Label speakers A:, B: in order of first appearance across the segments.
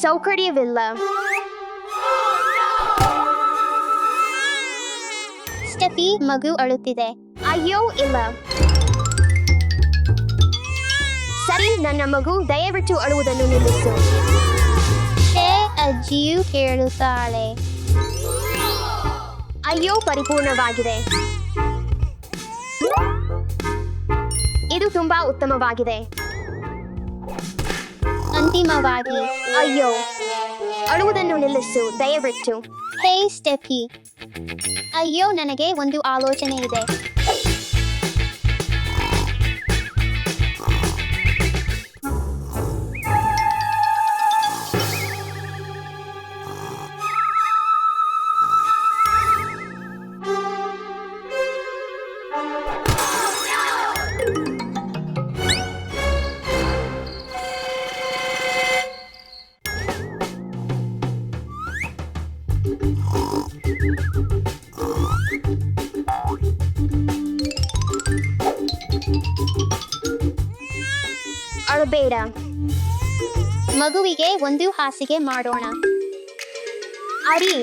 A: ಸೌಕರ್ಯವಿಲ್ಲ.
B: Steffi, ಮಗು ಅಳುತ್ತಿದೆ.
A: ಅಯ್ಯೋ ಇಲ್ಲ. ಸರಿ, ನನ್ನ ಮಗು, ದಯವಿಟ್ಟು ಅಳುವುದನ್ನು ನಿಲ್ಲಿಸು.
B: ಛೇ, ಅಜ್ಜಿಯು ಕೇಳುತ್ತಾಳೆ.
A: ಅಯ್ಯೋ, ಪರಿಪೂರ್ಣವಾಗಿದೆ. ಇದು ತುಂಬಾ ಉತ್ತಮವಾಗಿದೆ.
B: ಅಂತಿಮವಾಗಿ.
A: ಅಯ್ಯೋ, ಅಳುವುದನ್ನು ನಿಲ್ಲಿಸು ದಯವಿಟ್ಟು.
B: ಹೇ ಸ್ಟೆಫಿ. ಅಯ್ಯೋ, ನನಗೆ ಒಂದು ಆಲೋಚನೆ ಇದೆ.
A: ಅಳಬೇಡ.
B: ಮಗುವಿಗೆ ಒಂದು ಹಾಸಿಗೆ ಮಾಡೋಣ.
A: ಅರಿ,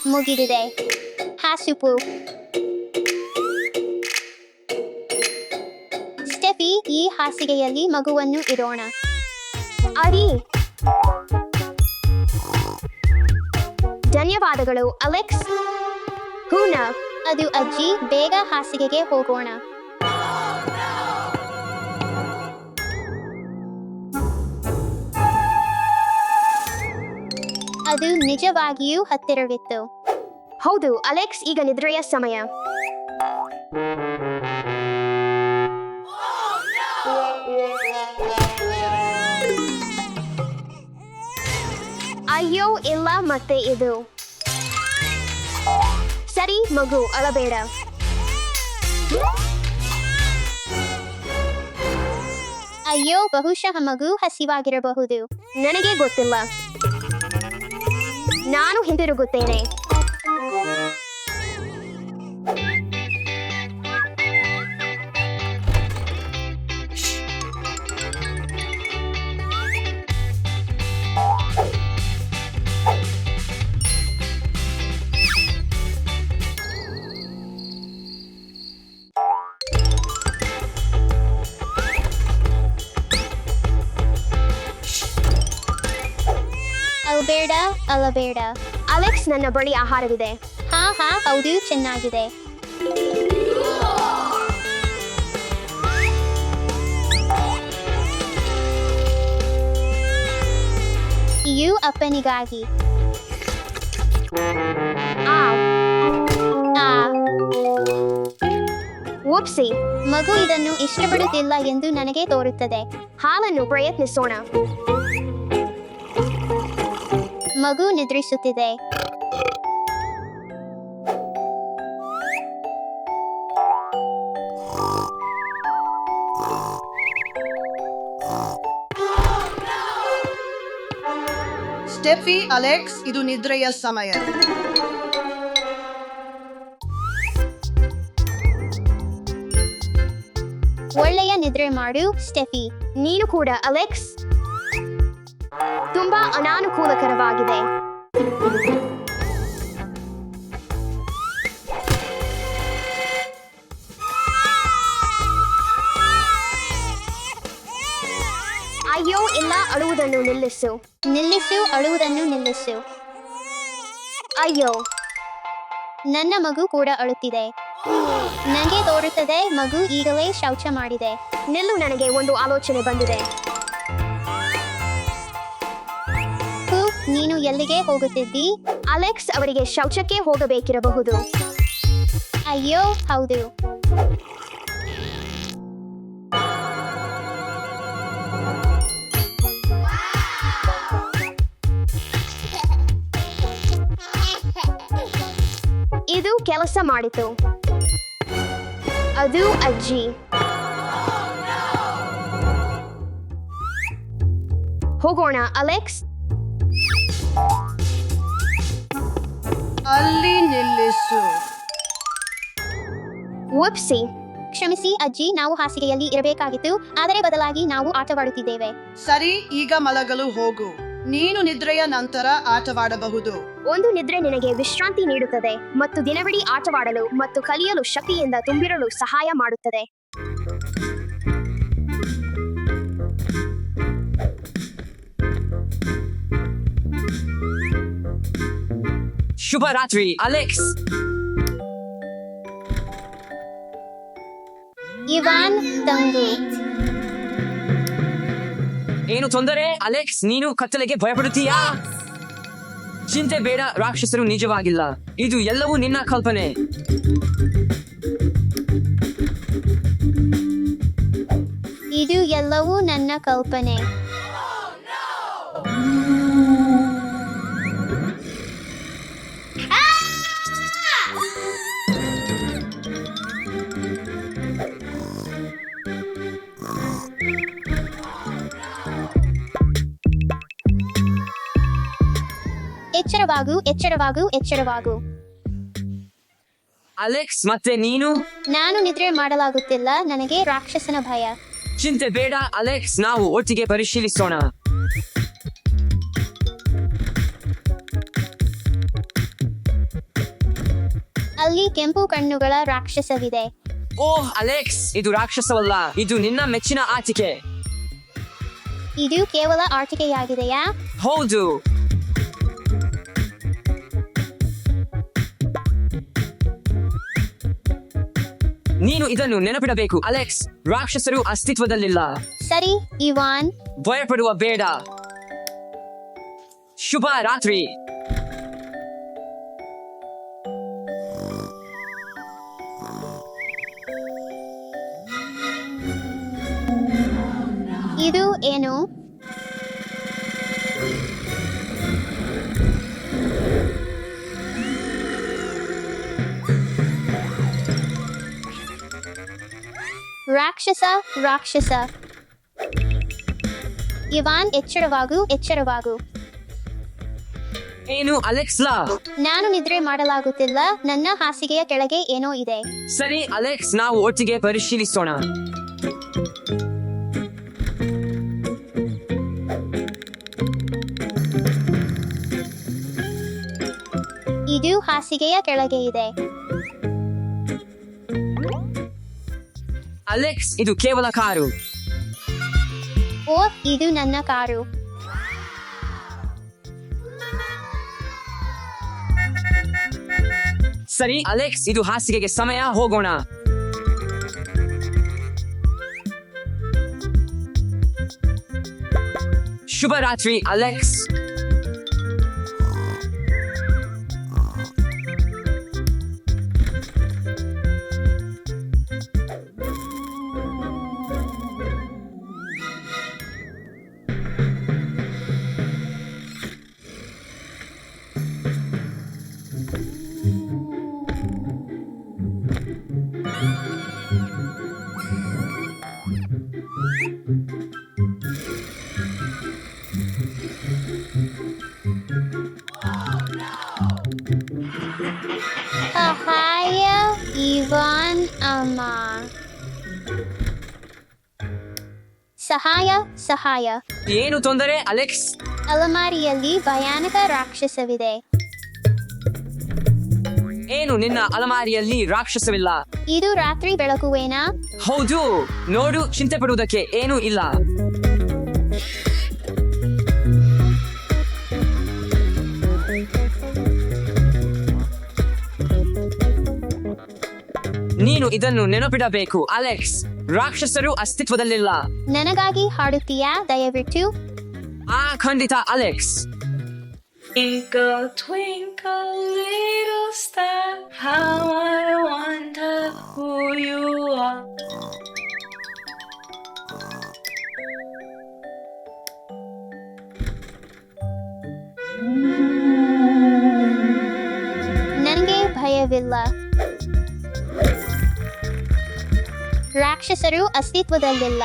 B: ಮುಗಿದಿದೆ. ಹಾಸುಪು. ಸ್ಟೆಫಿ, ಈ ಹಾಸಿಗೆಯಲ್ಲಿ ಮಗುವನ್ನು ಇಡೋಣ.
A: ಅರಿ, ಧನ್ಯವಾದಗಳು ಅಲೆಕ್ಸ್. ಹೂನ,
B: ಅದು ಅಜ್ಜಿ, ಬೇಗ ಹಾಸಿಗೆಗೆ ಹೋಗೋಣ. ಅದು ನಿಜವಾಗಿಯೂ ಹತ್ತಿರವಿತ್ತು.
A: ಹೌದು ಅಲೆಕ್ಸ್, ಈಗ ನಿದ್ರೆಯ ಸಮಯ. ಅಯ್ಯೋ ಇಲ್ಲ, ಮತ್ತೆ ಇದು. ಸರಿ ಮಗು, ಅಳಬೇಡ.
B: ಅಯ್ಯೋ, ಬಹುಶಃ ಮಗು ಹಸಿವಾಗಿರಬಹುದು.
A: ನನಗೆ ಗೊತ್ತಿಲ್ಲ. ನಾನು ಹಿಂತಿರುಗುತ್ತೇನೆ.
B: ಅಳಬೇಡ, ಅಳಬೇಡ.
A: ಅಲೆಕ್ಸ್, ನನ್ನ ಬಳಿ ಆಹಾರವಿದೆ.
B: ಹಾ, ಹೌದು, ಚೆನ್ನಾಗಿದೆ. ಇವು ಅಪ್ಪನಿಗಾಗಿ.
A: ಒಪ್ಸಿ.
B: ಮಗು ಇದನ್ನು ಇಷ್ಟಪಡುತ್ತಿಲ್ಲ ಎಂದು ನನಗೆ ತೋರುತ್ತದೆ.
A: ಹಾಲನ್ನು ಪ್ರಯತ್ನಿಸೋಣ.
B: ಮಗು ನಿದ್ರಿಸುತ್ತಿದೆ.
C: ಸ್ಟೆಫಿ, ಅಲೆಕ್ಸ್, ಇದು ನಿದ್ರೆಯ ಸಮಯ.
B: ಒಳ್ಳೆಯ ನಿದ್ರೆ ಮಾಡು ಸ್ಟೆಫಿ.
A: ನೀನು ಕೂಡ ಅಲೆಕ್ಸ್. ತುಂಬಾ ಅನಾನುಕೂಲಕರವಾಗಿದೆ. ಅಯ್ಯೋ ಇಲ್ಲ, ಅಳುವುದನ್ನು ನಿಲ್ಲಿಸು.
B: ನಿಲ್ಲಿಸು, ಅಳುವುದನ್ನು ನಿಲ್ಲಿಸು.
A: ಅಯ್ಯೋ,
B: ನನ್ನ ಮಗು ಕೂಡ ಅಳುತ್ತಿದೆ. ನನಗೆ ತೋರುತ್ತದೆ ಮಗು ಈಗಲೇ ಶೌಚ ಮಾಡಿದೆ.
A: ನಿಲ್ಲು, ನನಗೆ ಒಂದು ಆಲೋಚನೆ ಬಂದಿದೆ.
B: ನೀನು ಎಲ್ಲಿಗೆ ಹೋಗುತ್ತಿದ್ದಿ?
A: ಅಲೆಕ್ಸ್ ಅವರಿಗೆ ಶೌಚಕ್ಕೆ ಹೋಗಬೇಕಿರಬಹುದು.
B: ಅಯ್ಯೋ ಹೌದು.
A: ಇದು ಕೆಲಸ ಮಾಡಿತು. ಅದು ಅಜ್ಜಿ. ಹೋಗೋಣ ಅಲೆಕ್ಸ್.
C: ಅಲ್ಲಿ ನಿಲ್ಲಿಸು.
A: ಒಪ್ಸಿ.
B: ಕ್ಷಮಿಸಿ ಅಜ್ಜಿ, ನಾವು ಹಾಸಿಗೆಯಲ್ಲಿ ಇರಬೇಕಾಗಿತ್ತು, ಆದರೆ ಬದಲಾಗಿ ನಾವು ಆಟವಾಡುತ್ತಿದ್ದೇವೆ.
C: ಸರಿ, ಈಗ ಮಲಗಲು ಹೋಗು. ನೀನು ನಿದ್ರೆಯ ನಂತರ ಆಟವಾಡಬಹುದು.
A: ಒಂದು ನಿದ್ರೆ ನಿನಗೆ ವಿಶ್ರಾಂತಿ ನೀಡುತ್ತದೆ ಮತ್ತು ದಿನವಿಡೀ ಆಟವಾಡಲು ಮತ್ತು ಕಲಿಯಲು ಶಕ್ತಿಯಿಂದ ತುಂಬಿರಲು ಸಹಾಯ ಮಾಡುತ್ತದೆ.
D: ಶುಭರಾತ್ರಿ ಅಲೆಕ್ಸ್.
B: ಇವಾನ್ ತಂಗು.
D: ಏನು ತೊಂದರೆ ಅಲೆಕ್ಸ್? ನೀನು ಕತ್ತಲೆಗೆ ಭಯಪಡುತ್ತೀಯಾ? ಚಿಂತೆ ಬೇಡ, ರಾಕ್ಷಸರು ನಿಜವಾಗಿಲ್ಲ. ಇದು ಎಲ್ಲವೂ ನಿನ್ನ ಕಲ್ಪನೆ.
B: ಇದು ಎಲ್ಲವೂ ನನ್ನ ಕಲ್ಪನೆ. ಎಚ್ಚರವಾಗು, ಎಚ್ಚರವಾಗು, ಎಚ್ಚರವಾಗು.
D: ಅಲೆಕ್ಸ್, ಮತ್ತೆ ನೀನು?
B: ನಾನು ನಿದ್ರೆ ಮಾಡಲಾಗುತ್ತಿಲ್ಲ, ನನಗೆ ರಾಕ್ಷಸನ ಭಯ.
D: ಚಿಂತೆ ಬೇಡ ಅಲೆಕ್ಸ್, ನಾವು ಒಟ್ಟಿಗೆ ಪರಿಶೀಲಿಸೋಣ.
B: ಅಲ್ಲಿ ಕೆಂಪು ಕಣ್ಣುಗಳ ರಾಕ್ಷಸವಿದೆ.
D: ಓಹ್ ಅಲೆಕ್ಸ್, ಇದು ರಾಕ್ಷಸವಲ್ಲ, ಇದು ನಿನ್ನ ಮೆಚ್ಚಿನ ಆಟಿಕೆ.
B: ಇದು ಕೇವಲ ಆಟಿಕೆಯಾಗಿದೆಯಾ?
D: ಹೌದು. ನೀನು ಇದನ್ನು ನೆನಪಿಡಬೇಕು ಅಲೆಕ್ಸ್, ರಾಕ್ಷಸರು ಅಸ್ತಿತ್ವದಲ್ಲಿಲ್ಲ.
B: ಸರಿ ಇವಾನ್.
D: ಭಯಪಡುವ ಬೇಡ. ಶುಭ ರಾತ್ರಿ.
B: ಇದು ಏನು? ರಾಕ್ಷಸ, ರಾಕ್ಷಸ. ಇವಾನ್, ಎಚ್ಚರವಾಗು, ಎಚ್ಚರವಾಗು.
D: ಏನು ಅಲೆಕ್ಸ್ಲಾ?
B: ನಾನು ನಿದ್ರೆ ಮಾಡಲಾಗುತ್ತಿಲ್ಲ, ನನ್ನ ಹಾಸಿಗೆಯ ಕೆಳಗೆ ಏನೋ ಇದೆ.
D: ಸರಿ ಅಲೆಕ್ಸ್, ನಾವು ಒಟ್ಟಿಗೆ ಪರಿಶೀಲಿಸೋಣ.
B: ಇದು ಹಾಸಿಗೆಯ ಕೆಳಗೆ ಇದೆ.
D: ಅಲೆಕ್ಸ್, ಇದು ಕೇವಲ ಕಾರು.
B: ಓ, ಇದು ನನ್ನ ಕಾರು.
D: ಸರಿ ಅಲೆಕ್ಸ್, ಇದು ಹಾಸಿಗೆಗೆ ಸಮಯ, ಹೋಗೋಣ. ಶುಭರಾತ್ರಿ ಅಲೆಕ್ಸ್.
B: ಸಹಾಯ ಇವಾನ್ ಅಮ್ಮ. ಸಹಾಯ, ಸಹಾಯ.
D: ಏನು ತೊಂದರೆ ಅಲೆಕ್ಸ್?
B: ಅಲಮಾರಿಯಲ್ಲಿ ಭಯಾನಕ ರಾಕ್ಷಸವಿದೆ.
D: ಏನು ನಿನ್ನ ಅಲಮಾರಿಯಲ್ಲಿ ರಾಕ್ಷಸವಿಲ್ಲ?
B: ಇದು ರಾತ್ರಿ ಬೆಳಕುವೇನಾ?
D: ಹೌದು, ನೋಡು, ಚಿಂತೆ ಪಡುವುದಕ್ಕೆ ಏನೂ ಇಲ್ಲ. ನೀನು ಇದನ್ನು ನೆನಪಿಡಬೇಕು ಅಲೆಕ್ಸ್, ರಾಕ್ಷಸರು ಅಸ್ತಿತ್ವದಲ್ಲಿಲ್ಲ.
B: ನನಗಾಗಿ ಹಾಡುತ್ತೀಯಾ ದಯವಿಟ್ಟು?
D: ಖಂಡಿತ Alex.
E: Twinkle, twinkle, little star, how I wonder who you are.
B: ನನಗೆ ಭಯವಿಲ್ಲ. ರಾಕ್ಷಸರು ಅಸ್ತಿತ್ವದಲ್ಲಿಲ್ಲ.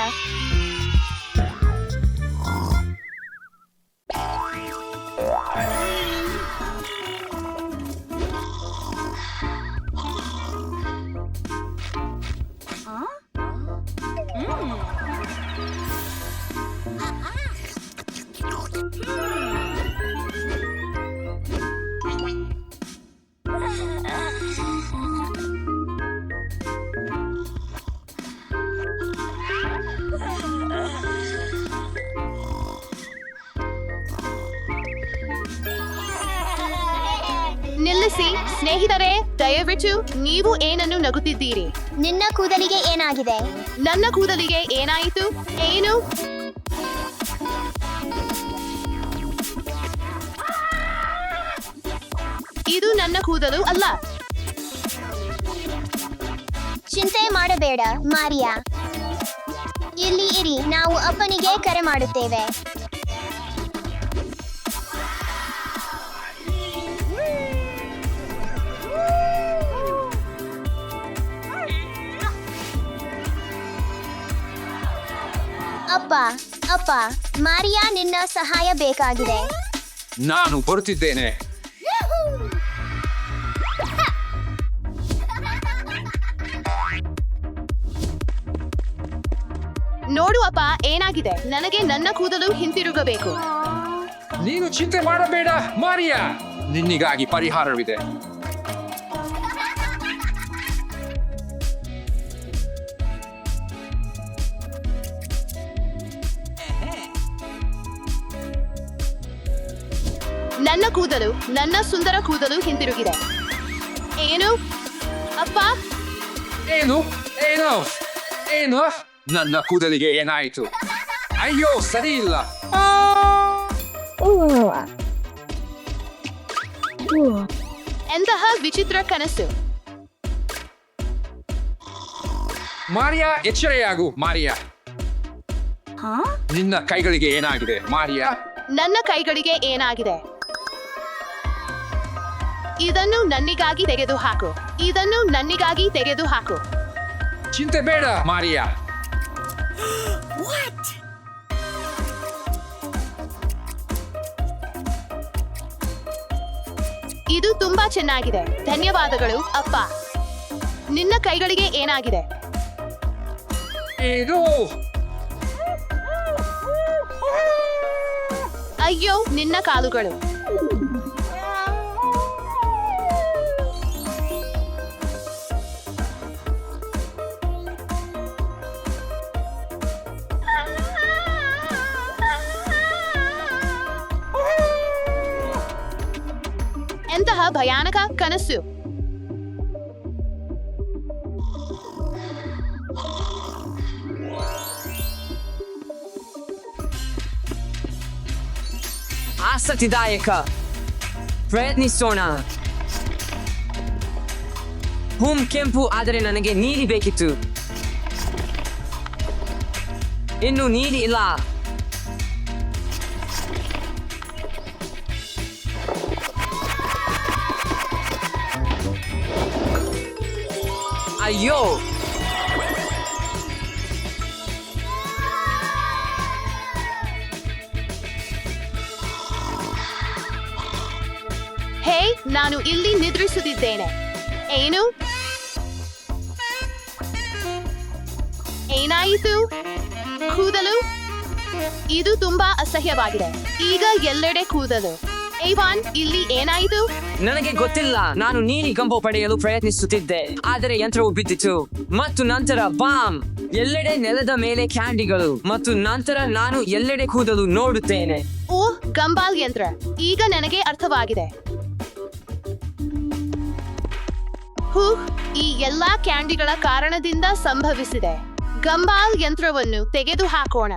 C: ಸ್ನೇಹಿತರೆ, ದಯವಿಟ್ಟು ನೀವು ಏನನ್ನು ನಗುತ್ತಿದ್ದೀರಿ?
B: ನಿನ್ನ ಕೂದಲಿಗೆ ಏನಾಗಿದೆ?
C: ನನ್ನ ಕೂದಲಿಗೆ ಏನಾಯಿತು? ಏನು? ಇದು ನನ್ನ ಕೂದಲು ಅಲ್ಲ.
B: ಚಿಂತೆ ಮಾಡಬೇಡ ಮಾರಿಯಾ. ಇಲ್ಲಿ ಇರಿ, ನಾವು ಅಪ್ಪನಿಗೆ ಕರೆ ಮಾಡುತ್ತೇವೆ. ಅಪ್ಪ ಅಪ್ಪ, ಮಾರಿಯಾ ನಿನ್ನ ಸಹಾಯ ಬೇಕಾಗಿದೆ.
F: ನಾನು ಬರುತ್ತಿದ್ದೇನೆ.
C: ನೋಡು ಅಪ್ಪ, ಏನಾಗಿದೆ? ನನಗೆ ನನ್ನ ಕೂದಲು ಹಿಂತಿರುಗಬೇಕು.
F: ನೀನು ಚಿಂತೆ ಮಾಡಬೇಡ ಮಾರಿಯಾ, ನಿನ್ನಿಗಾಗಿ ಪರಿಹಾರವಿದೆ.
C: ನನ್ನ ಕೂದಲು, ನನ್ನ ಸುಂದರ ಕೂದಲು ಹಿಂತಿರುಗಿದೆ. ಏನು ಅಪ್ಪ?
F: ಏನು ಏನು ಏನು? ನನ್ನ ಕೂದಲಿಗೆ ಏನಾಯಿತು? ಅಯ್ಯೋ, ಸರಿ ಇಲ್ಲ.
C: ಎಂತಹ ವಿಚಿತ್ರ ಕನಸು.
F: ಮಾರಿಯಾ, ಎಚ್ಚರೆಯಾಗು ಮಾರಿಯಾ. ನಿನ್ನ ಕೈಗಳಿಗೆ ಏನಾಗಿದೆ ಮಾರಿಯಾ?
C: ನನ್ನ ಕೈಗಳಿಗೆ ಏನಾಗಿದೆ? ಇದನ್ನು ನನ್ನಿಗಾಗಿ ತೆಗೆದುಹಾಕು. ಇದನ್ನು ನನ್ನಿಗಾಗಿ ತೆಗೆದುಹಾಕು.
F: ಚಿಂತೆ ಬೇಡ ಮಾರಿಯಾ.
C: ಇದು ತುಂಬಾ ಚೆನ್ನಾಗಿದೆ. ಧನ್ಯವಾದಗಳು ಅಪ್ಪ. ನಿನ್ನ ಕೈಗಳಿಗೆ ಏನಾಗಿದೆ?
F: ಇದು
C: ಅಯ್ಯೋ, ನಿನ್ನ ಕಾಲುಗಳು. ಎಂತಹ ಭಯಾನಕ ಕನಸು.
D: ಆಸಕ್ತಿದಾಯಕ. ಪ್ರಯತ್ನಿಸೋಣ. ಕೆಂಪು, ಆದರೆ ನನಗೆ ನೀಲಿ ಬೇಕಿತ್ತು. ಇನ್ನು ನೀಲಿ ಇಲ್ಲ. ಅಯ್ಯೋ,
C: ಹೇ, ನಾನು ಇಲ್ಲಿ ನಿದ್ರಿಸುತ್ತಿದ್ದೇನೆ. ಏನು? ಏನಾಯಿತು? ಕೂದಲು? ಇದು ತುಂಬಾ ಅಸಹ್ಯವಾಗಿದೆ. ಈಗ ಎಲ್ಲೆಡೆ ಕೂದಲು. ಏವಾನ್, ಇಲ್ಲಿ ಏನಾಯಿತು?
D: ನನಗೆ ಗೊತ್ತಿಲ್ಲ. ನಾನು ನೀಲಿ ಗಂಬು ಪಡೆಯಲು ಪ್ರಯತ್ನಿಸುತ್ತಿದ್ದೆ, ಆದರೆ ಯಂತ್ರವು ಬಿದ್ದಿತು. ಮತ್ತು ನಂತರ ಬಾಂಬ್. ಎಲ್ಲೆಡೆ ನೆಲದ ಮೇಲೆ ಕ್ಯಾಂಡಿಗಳು. ಮತ್ತು ನಂತರ ನಾನು ಎಲ್ಲೆಡೆ ಕೂದಲು ನೋಡುತ್ತೇನೆ.
C: ಓಹ್, ಗಂಬಾಲ್ ಯಂತ್ರ. ಈಗ ನನಗೆ ಅರ್ಥವಾಗಿದೆ. ಈ ಎಲ್ಲಾ ಕ್ಯಾಂಡಿಗಳ ಕಾರಣದಿಂದ ಸಂಭವಿಸಿದೆ. ಗಂಬಾಲ್ ಯಂತ್ರವನ್ನು ತೆಗೆದುಹಾಕೋಣ.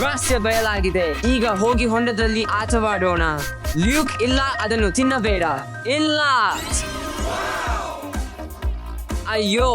D: ರಹಸ್ಯ ಬಯಲಾಗಿದೆ. ಈಗ ಹೋಗಿ ಹೊಂಡದಲ್ಲಿ ಆಟವಾಡೋಣ. ಲ್ಯೂಕ್, ಇಲ್ಲ, ಅದನ್ನು ತಿನ್ನಬೇಡ. ಇಲ್ಲ. ಅಯ್ಯೋ,